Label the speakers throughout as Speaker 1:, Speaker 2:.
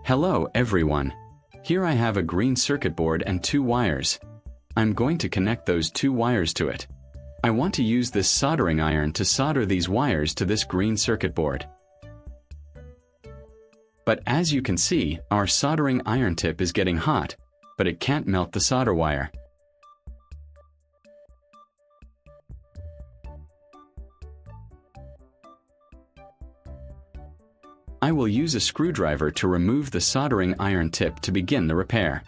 Speaker 1: Hello everyone. Here I have a green circuit board and two wires. I'm going to connect those two wires to it. I want to use this soldering iron to solder these wires to this green circuit board. But as you can see, our soldering iron tip is getting hot, but it can't melt the solder wire. I will use a screwdriver to remove the soldering iron tip to begin the repair.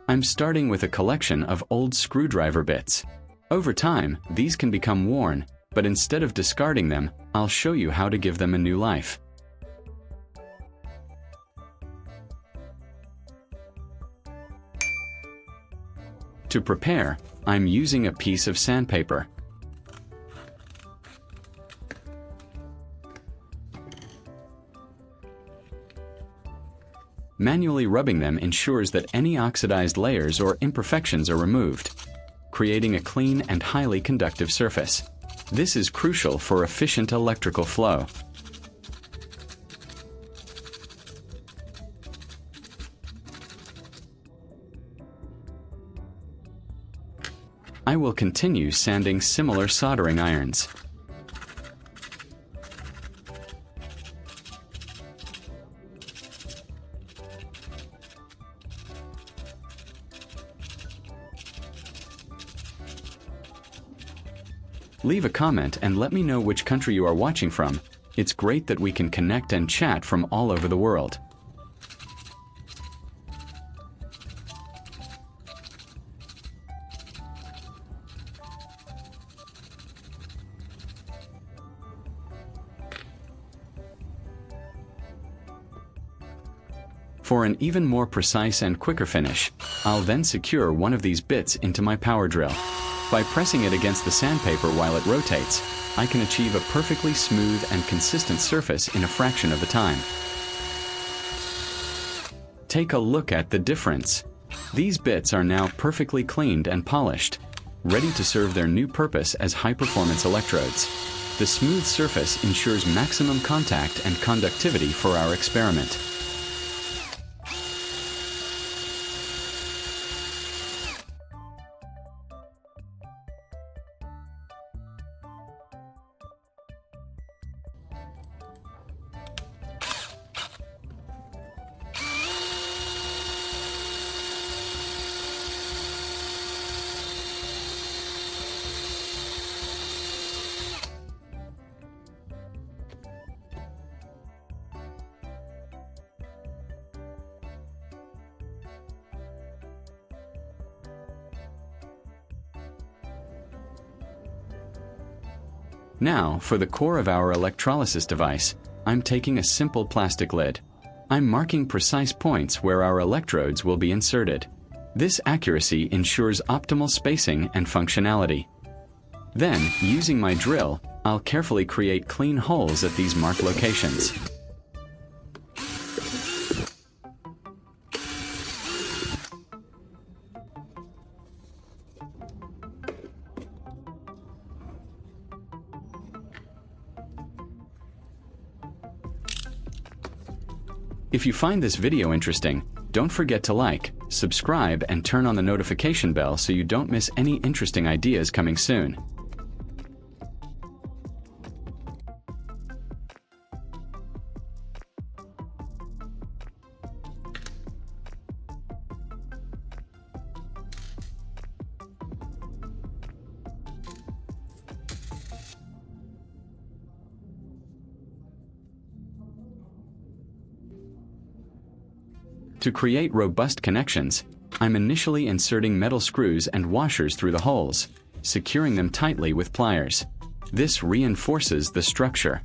Speaker 1: I'm starting with a collection of old screwdriver bits. Over time, these can become worn, but instead of discarding them, I'll show you how to give them a new life. To prepare, I'm using a piece of sandpaper. Manually rubbing them ensures that any oxidized layers or imperfections are removed, creating a clean and highly conductive surface. This is crucial for efficient electrical flow. I will continue sanding similar soldering irons. Leave a comment and let me know which country you are watching from. It's great that we can connect and chat from all over the world. For an even more precise and quicker finish, I'll then secure one of these bits into my power drill. By pressing it against the sandpaper while it rotates, I can achieve a perfectly smooth and consistent surface in a fraction of the time. Take a look at the difference. These bits are now perfectly cleaned and polished, ready to serve their new purpose as high-performance electrodes. The smooth surface ensures maximum contact and conductivity for our experiment. Now, for the core of our electrolysis device, I'm taking a simple plastic lid. I'm marking precise points where our electrodes will be inserted. This accuracy ensures optimal spacing and functionality. Then, using my drill, I'll carefully create clean holes at these marked locations. If you find this video interesting, don't forget to like, subscribe, and turn on the notification bell so you don't miss any interesting ideas coming soon. To create robust connections, I'm initially inserting metal screws and washers through the holes, securing them tightly with pliers. This reinforces the structure.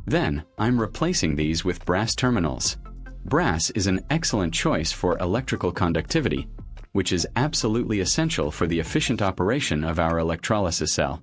Speaker 1: Then, I'm replacing these with brass terminals. Brass is an excellent choice for electrical conductivity, which is absolutely essential for the efficient operation of our electrolysis cell.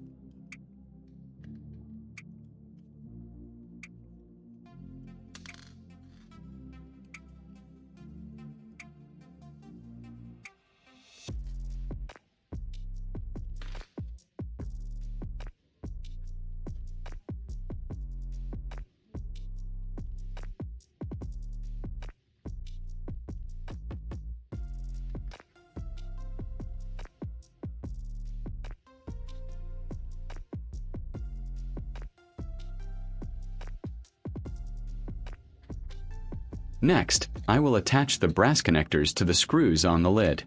Speaker 1: Next, I will attach the brass connectors to the screws on the lid.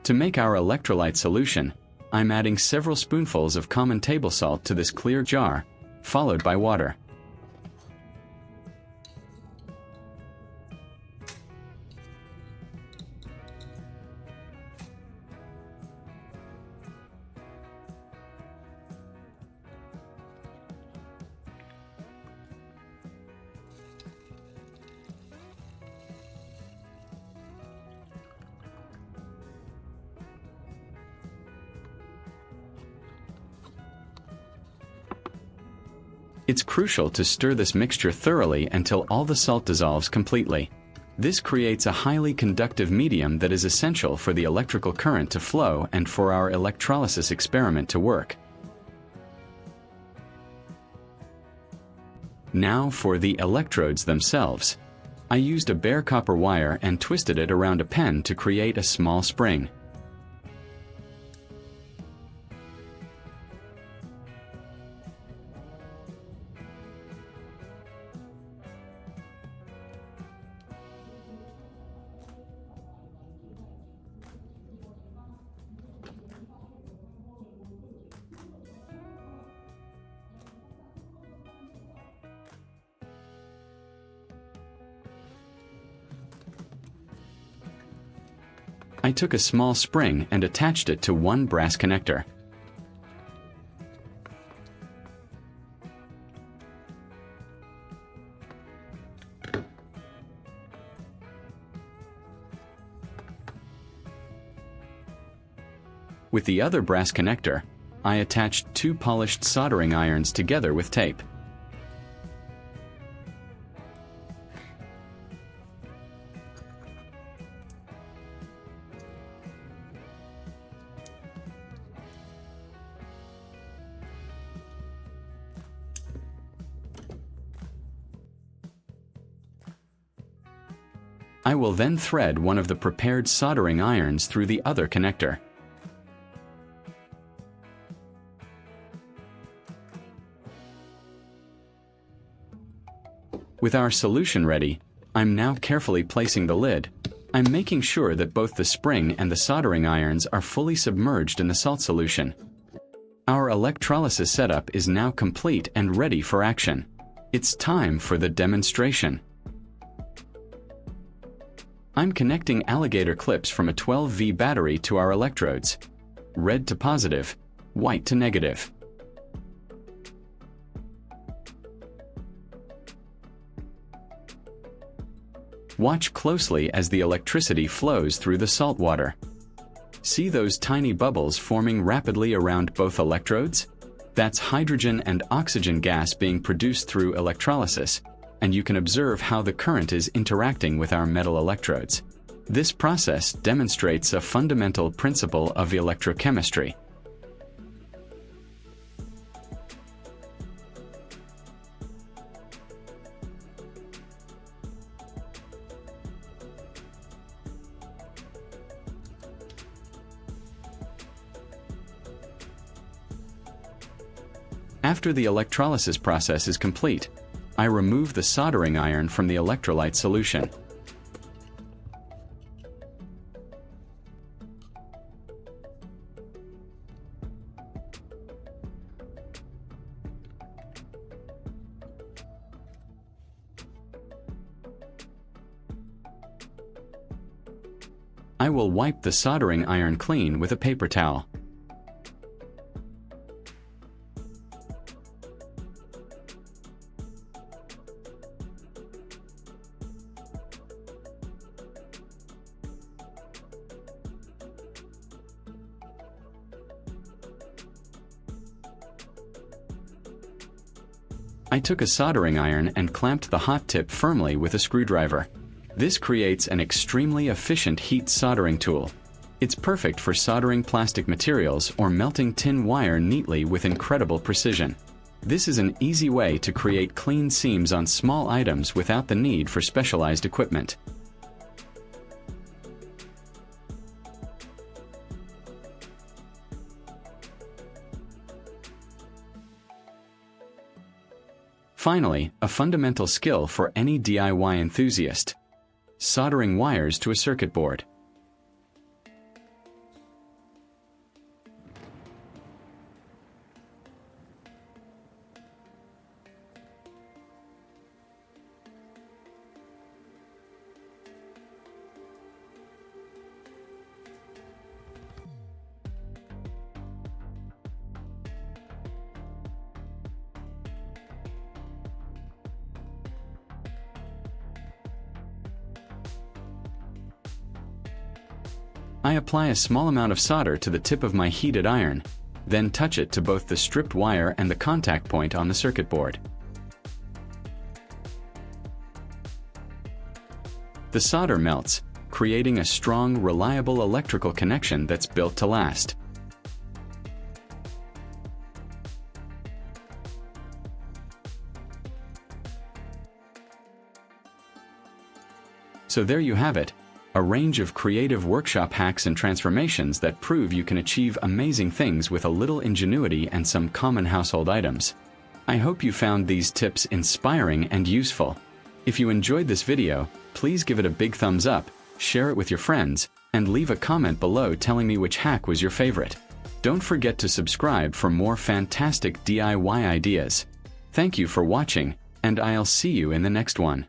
Speaker 1: To make our electrolyte solution, I'm adding several spoonfuls of common table salt to this clear jar, followed by water. It's crucial to stir this mixture thoroughly until all the salt dissolves completely. This creates a highly conductive medium that is essential for the electrical current to flow and for our electrolysis experiment to work. Now for the electrodes themselves. I used a bare copper wire and twisted it around a pen to create a small spring. I took a small spring and attached it to one brass connector. With the other brass connector, I attached two polished soldering irons together with tape. I will then thread one of the prepared soldering irons through the other connector. With our solution ready, I'm now carefully placing the lid. I'm making sure that both the spring and the soldering irons are fully submerged in the salt solution. Our electrolysis setup is now complete and ready for action. It's time for the demonstration. I'm connecting alligator clips from a 12V battery to our electrodes. Red to positive, white to negative. Watch closely as the electricity flows through the salt water. See those tiny bubbles forming rapidly around both electrodes? That's hydrogen and oxygen gas being produced through electrolysis, and you can observe how the current is interacting with our metal electrodes. This process demonstrates a fundamental principle of electrochemistry. After the electrolysis process is complete, I remove the soldering iron from the electrolyte solution. I will wipe the soldering iron clean with a paper towel. I took a soldering iron and clamped the hot tip firmly with a screwdriver. This creates an extremely efficient heat soldering tool. It's perfect for soldering plastic materials or melting tin wire neatly with incredible precision. This is an easy way to create clean seams on small items without the need for specialized equipment. Finally, a fundamental skill for any DIY enthusiast: soldering wires to a circuit board. I apply a small amount of solder to the tip of my heated iron, then touch it to both the stripped wire and the contact point on the circuit board. The solder melts, creating a strong, reliable electrical connection that's built to last. So there you have it. A range of creative workshop hacks and transformations that prove you can achieve amazing things with a little ingenuity and some common household items. I hope you found these tips inspiring and useful. If you enjoyed this video, please give it a big thumbs up, share it with your friends, and leave a comment below telling me which hack was your favorite. Don't forget to subscribe for more fantastic DIY ideas. Thank you for watching, and I'll see you in the next one.